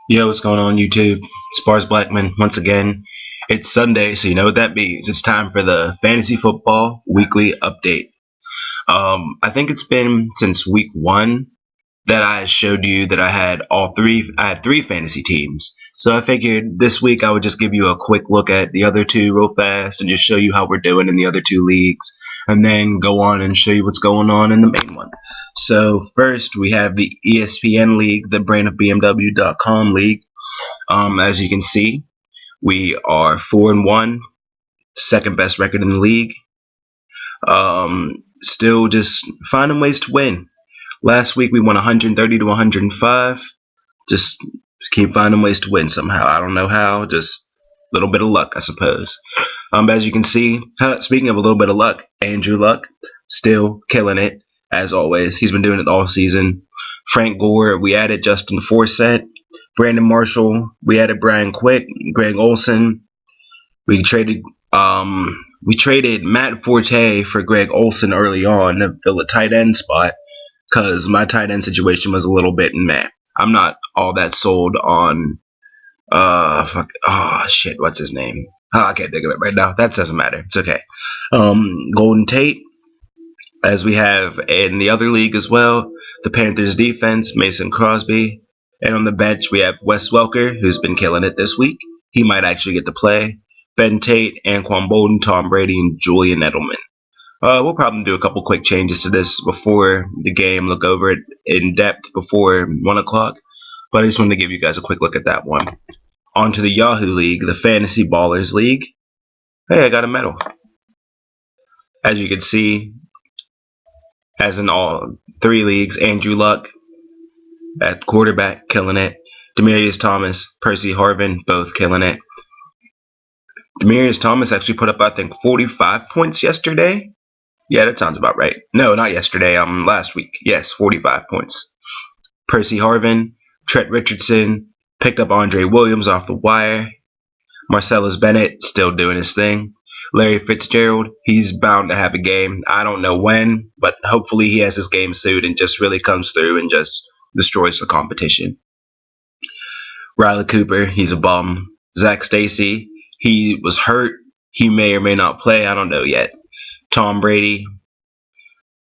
Yo, what's going on YouTube? It's Barz Blackman once again. It's Sunday, so you know what that means. It's time for the Fantasy Football Weekly Update. I think it's been since week one that I showed you that I had three fantasy teams. So I figured this week I would just give you a quick look at the other two real fast and just show you how we're doing in the other two leagues, and then go on and show you what's going on in the main one. So first we have the ESPN League, the brand of BMW.com League. As you can see, we are 4-1, second best record in the league. Still just finding ways to win. Last week we won 130 to 105. Just keep finding ways to win somehow. I don't know how. Just a little bit of luck, I suppose. As you can see, speaking of a little bit of luck, Andrew Luck still killing it as always. He's been doing it all season. Frank Gore, we added Justin Forsett. Brandon Marshall, we added Brian Quick, Greg Olson. We traded Matt Forte for Greg Olson early on to fill a tight end spot because my tight end situation was a little bit meh. I'm not all that sold on what's his name? I can't think of it right now. That doesn't matter. It's okay. Golden Tate, as we have in the other league as well. The Panthers defense, Mason Crosby. And on the bench, we have Wes Welker, who's been killing it this week. He might actually get to play. Ben Tate, Anquan Bolden, Tom Brady, and Julian Edelman. We'll probably do a couple quick changes to this before the game, look over it in depth before 1 o'clock. But I just wanted to give you guys a quick look at that one. On to the Yahoo League, the Fantasy Ballers League. Hey, I got a medal. As you can see, as in all three leagues, Andrew Luck at quarterback, killing it. Demaryius Thomas, Percy Harvin, both killing it. Demaryius Thomas actually put up, I think, 45 points yesterday. Yeah, that sounds about right. No, not yesterday. Last week. Yes, 45 points. Percy Harvin, Trent Richardson, picked up Andre Williams off the wire. Marcellus Bennett, still doing his thing. Larry Fitzgerald, he's bound to have a game. I don't know when, but hopefully he has his game soon and just really comes through and just destroys the competition. Riley Cooper, he's a bum. Zach Stacy, he was hurt. He may or may not play. I don't know yet. Tom Brady,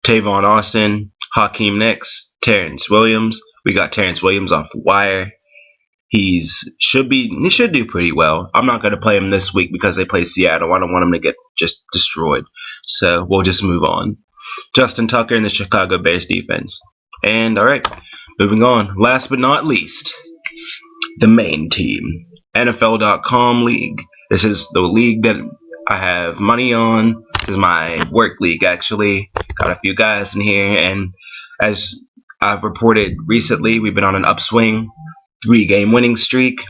Tavon Austin, Hakeem Nicks, Terrence Williams. We got Terrence Williams off the wire. He should do pretty well. I'm not going to play him this week because they play Seattle. I don't want him to get just destroyed. So we'll just move on. Justin Tucker in the Chicago Bears defense. And all right, moving on. Last but not least, the main team, NFL.com League. This is the league that I have money on. This is my work league, actually. Got a few guys in here, and as I've reported recently, we've been on an upswing, 3-game winning streak.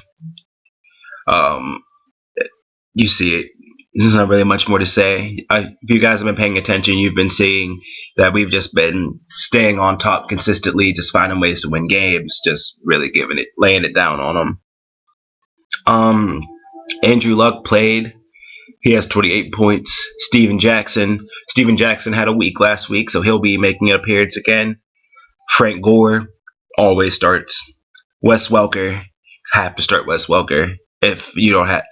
You see it. There's not really much more to say. If you guys have been paying attention, you've been seeing that we've just been staying on top consistently, just finding ways to win games, just really laying it down on them. Andrew Luck played. He has 28 points. Steven Jackson had a week last week, so he'll be making an appearance again. Frank Gore always starts. Wes Welker, have to start Wes Welker if you don't have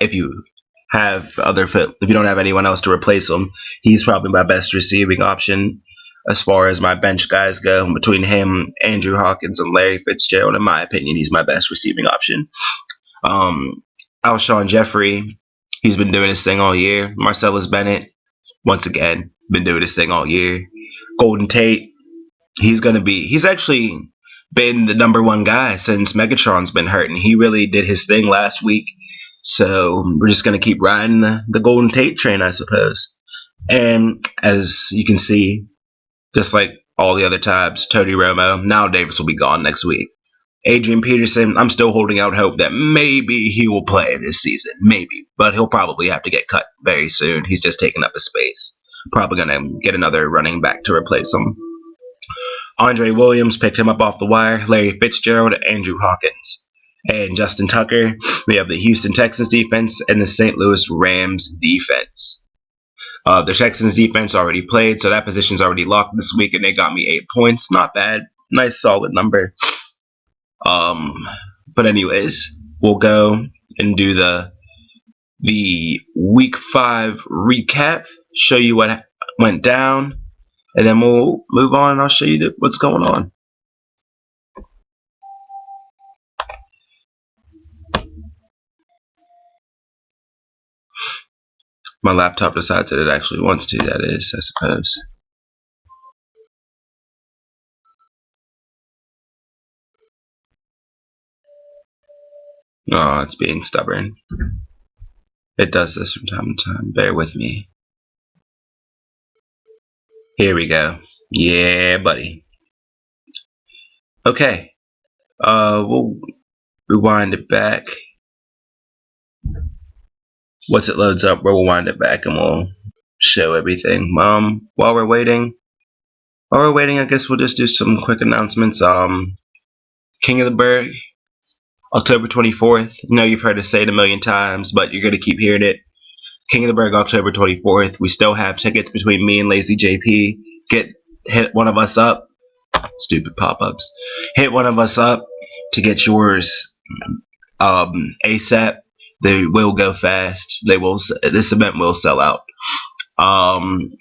anyone else to replace him. He's probably my best receiving option as far as my bench guys go. Between him, Andrew Hawkins, and Larry Fitzgerald, in my opinion, he's my best receiving option. Alshon Jeffrey, he's been doing his thing all year. Marcellus Bennett, once again, been doing his thing all year. Golden Tate, he's actually been the number one guy since Megatron's been hurt, and he really did his thing last week. So we're just going to keep riding the Golden Tate train, I suppose. And as you can see, just like all the other tabs, Tony Romo, now Davis will be gone next week. Adrian Peterson, I'm still holding out hope that maybe he will play this season. Maybe. But he'll probably have to get cut very soon. He's just taking up a space. Probably going to get another running back to replace him. Andre Williams picked him up off the wire. Larry Fitzgerald, Andrew Hawkins. And Justin Tucker, we have the Houston Texans defense and the St. Louis Rams defense. The Texans defense already played, so that position's already locked this week, and they got me 8 points. Not bad. Nice, solid number. But anyways, we'll go and do the week 5 recap, show you what went down, and then we'll move on and I'll show you what's going on. My laptop decides that it actually wants to, that is, I suppose. Oh, it's being stubborn. It does this from time to time. Bear with me. Here we go. Yeah, buddy. Okay. We'll rewind it back. Once it loads up, we'll wind it back and we'll show everything. While we're waiting, I guess we'll just do some quick announcements. King of the Berg, October 24th. I know you've heard us say it a million times, but you're gonna keep hearing it. King of the Berg, October 24th. We still have tickets between me and Lazy JP. Hit one of us up. Stupid pop-ups. Hit one of us up to get yours ASAP. They will go fast. This event will sell out.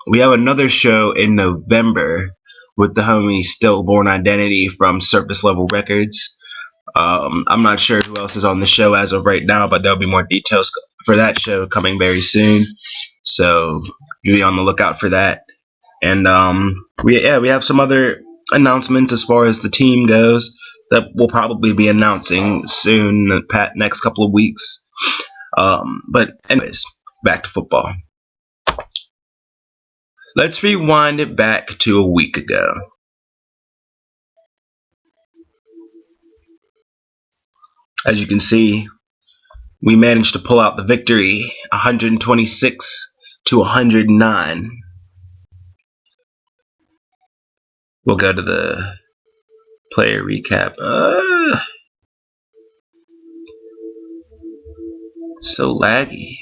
We have another show in November with the homie Stillborn Identity from Surface Level Records. I'm not sure who else is on the show as of right now, but there'll be more details for that show coming very soon. So be on the lookout for that. And we have some other announcements as far as the team goes that we'll probably be announcing soon, the next couple of weeks. But anyways, back to football. Let's rewind it back to a week ago. As you can see, we managed to pull out the victory, 126 to 109. We'll go to the player recap. So laggy.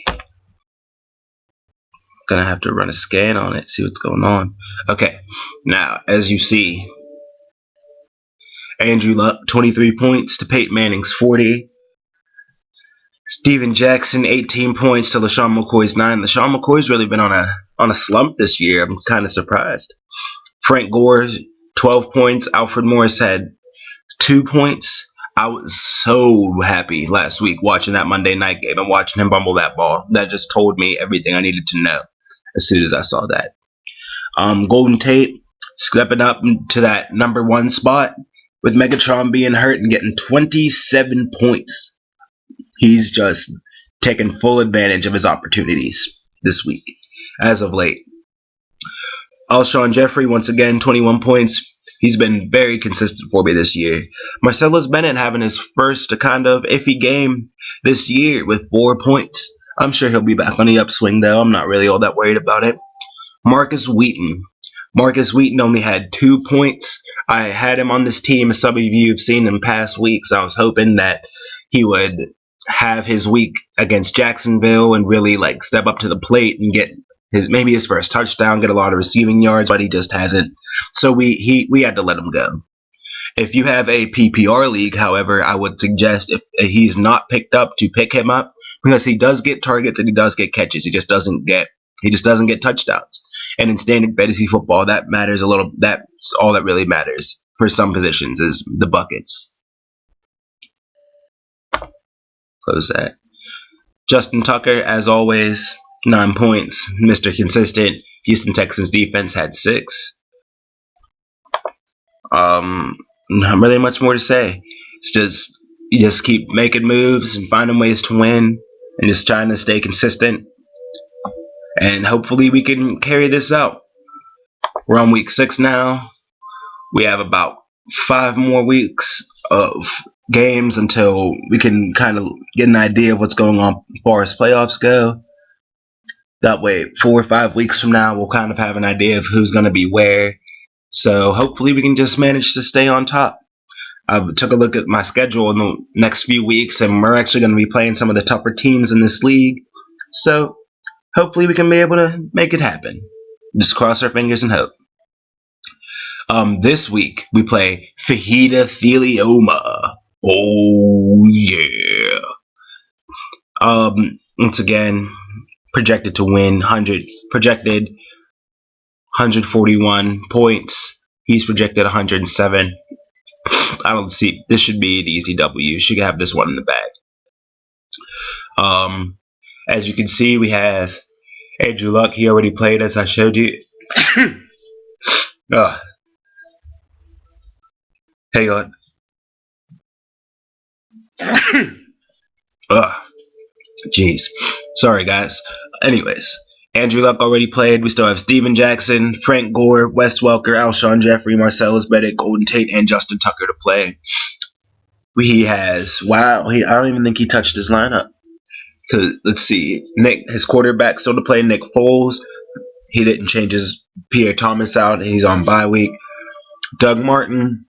Gonna have to run a scan on it, see what's going on. Okay, now as you see, Andrew Luck 23 points to Peyton Manning's 40. Steven Jackson 18 points to LaShawn McCoy's 9. LaShawn McCoy's really been on a slump this year. I'm kind of surprised. Frank Gore 12 points. Alfred Morris had 2 points. I was so happy last week watching that Monday night game and watching him bumble that ball. That just told me everything I needed to know as soon as I saw that. Golden Tate stepping up to that number 1 spot with Megatron being hurt and getting 27 points. He's just taken full advantage of his opportunities this week, as of late. Alshon Jeffrey, once again, 21 points. He's been very consistent for me this year. Marcellus Bennett having his first kind of iffy game this year with 4 points. I'm sure he'll be back on the upswing, though. I'm not really all that worried about it. Marcus Wheaton. Marcus Wheaton only had 2 points. I had him on this team, as some of you have seen in past weeks. I was hoping that he would have his week against Jacksonville and really step up to the plate and get maybe his first touchdown, get a lot of receiving yards, but he just hasn't. So we had to let him go. If you have a PPR league, however, I would suggest if he's not picked up to pick him up because he does get targets and he does get catches. He just doesn't get touchdowns. And in standard fantasy football, that matters a little. That's all that really matters for some positions is the buckets. Close that. Justin Tucker, as always, 9 points. Mr. Consistent. Houston Texans defense had 6. Not really much more to say. It's just you just keep making moves and finding ways to win and just trying to stay consistent. And hopefully we can carry this out. We're on week 6 now. We have about 5 more weeks of games until we can kind of get an idea of what's going on as far as playoffs go. That way, 4 or 5 weeks from now, we'll kind of have an idea of who's going to be where. So hopefully we can just manage to stay on top. I took a look at my schedule in the next few weeks, and we're actually going to be playing some of the tougher teams in this league. So hopefully we can be able to make it happen. Just cross our fingers and hope. This week we play Fajita Thelioma. Oh Once again, projected to win 141 points. He's projected 107. I don't see, this should be an easy W. Should have this one in the bag. As you can see, we have Andrew Luck. He already played, as I showed you. Hang on. Jeez. Sorry, guys. Anyways, Andrew Luck already played. We still have Steven Jackson, Frank Gore, Wes Welker, Alshon Jeffrey, Marcellus Bennett, Golden Tate, and Justin Tucker to play. He has, wow, I don't even think he touched his lineup. Cause let's see, his quarterback still to play, Nick Foles. He didn't change his Pierre Thomas out, and he's on bye week. Doug Martin,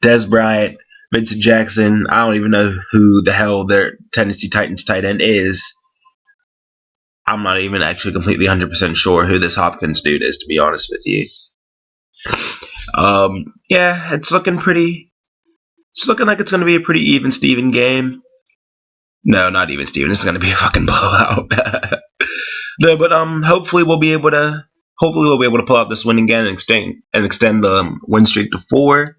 Des Bryant, Vincent Jackson. I don't even know who the hell their Tennessee Titans tight end is. I'm not even actually completely 100% sure who this Hopkins dude is, to be honest with you. Yeah, it's looking pretty. It's looking like it's going to be a pretty even Steven game. No, not even Steven. It's going to be a fucking blowout. No, but hopefully we'll be able to pull out this win again and extend the win streak to 4.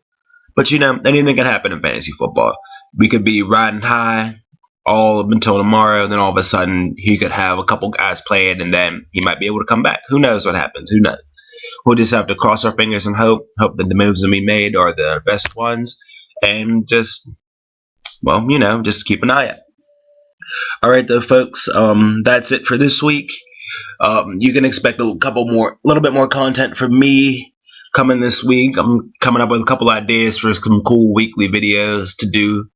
But you know, anything can happen in fantasy football. We could be riding high all up until tomorrow, then all of a sudden he could have a couple guys playing, and then he might be able to come back. Who knows what happens? Who knows? We'll just have to cross our fingers and hope that the moves that we made are the best ones, and just, well, you know, just keep an eye out. All right, though, folks. That's it for this week. You can expect a little bit more content from me coming this week. I'm coming up with a couple ideas for some cool weekly videos to do.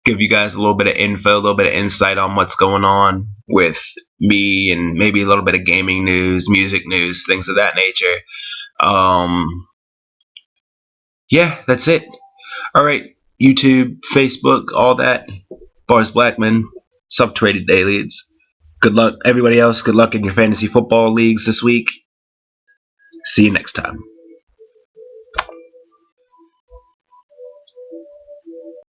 Give you guys a little bit of info, a little bit of insight on what's going on with me, and maybe a little bit of gaming news, music news, things of that nature. Yeah, that's it. All right, YouTube, Facebook, all that. Barz Blackman, sub-traded aliens. Good luck, everybody else. Good luck in your fantasy football leagues this week. See you next time.